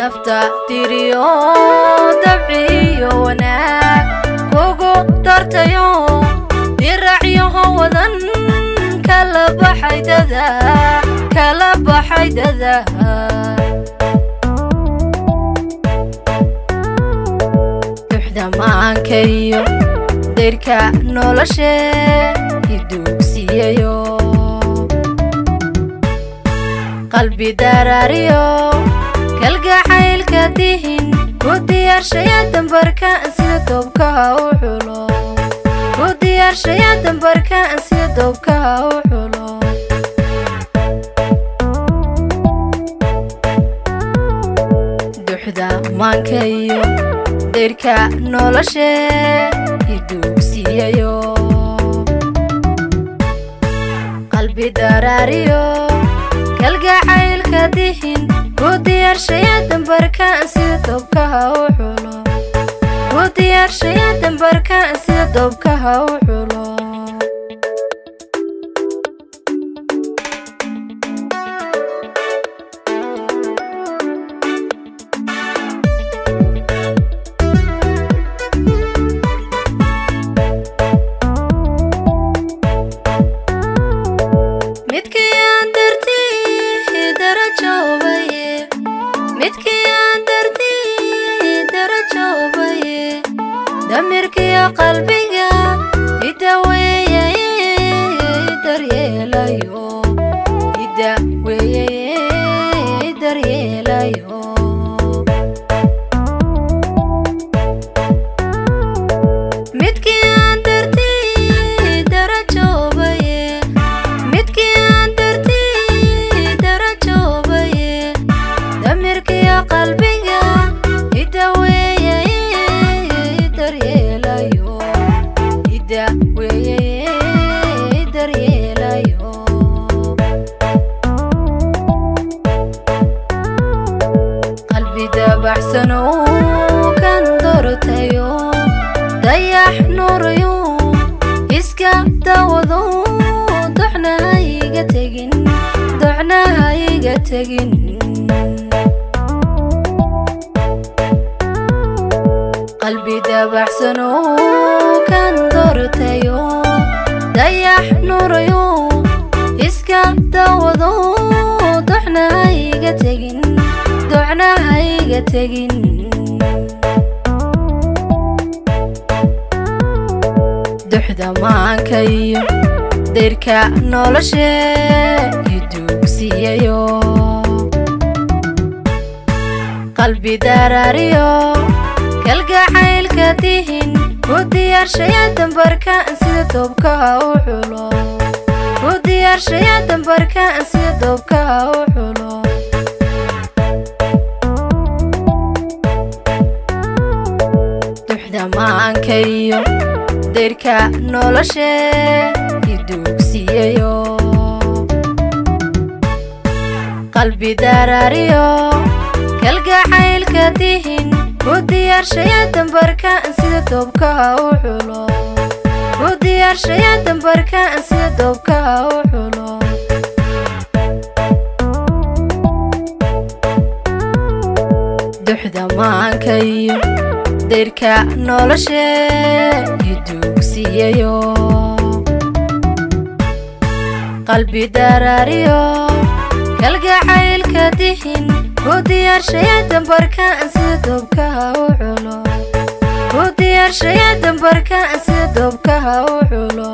nafta diriyo dabciyo wanaag kugu dartayo diracyo wadan kala baxay dada duxda maankayo deyrka noloshe idugsiyayo qalbi darariyo kalgacaylka dihin ku diyaarshay dambarka sida doobka u xulo ku diyaarshay dambarka sida doobka u xulo duxda maankayo deyrka noloshe idugsiyayo qalbi darariyo kalgacaylka dihin ku diyaarshay dambarka sida doobka u xulo ku diyaarshay dambarka sida doobka u xulo damirki qalbiga idaweeye daryeelayo midki aan dartii darajoobaye midki aan dartii darajoobaye damirki qalbiga idaweeye qalbi dabacsano kan dortayo dayax nuurayo iska dawado duxna iga tegin qalbi dabacsano kan dortayo dayax nuurayo iska dawado duxna iga tegin duxda maankayo deyrka noloshe idugsiyayo qalbi darariyo kalgacaylka dihin ku diyaarshay dambarka sida doobka u xulo ku diyaarshay dambarka sida doobka u xulo duxda maankayo deyrka noloshe idugsiyayo qalbi darariyo kalgacaylka dihin ku diyaarshay dambarka sida doobka u xulo ku diyaarshay dambarka sida doobka u xulo duxda maankayo deyrka noloshe idugsiyayo qalbi darariyo kalgacaylka dihin ku diyaarshay dambarka sida doobka u xulo ku diyaarshay dambarka sida doobka u xulo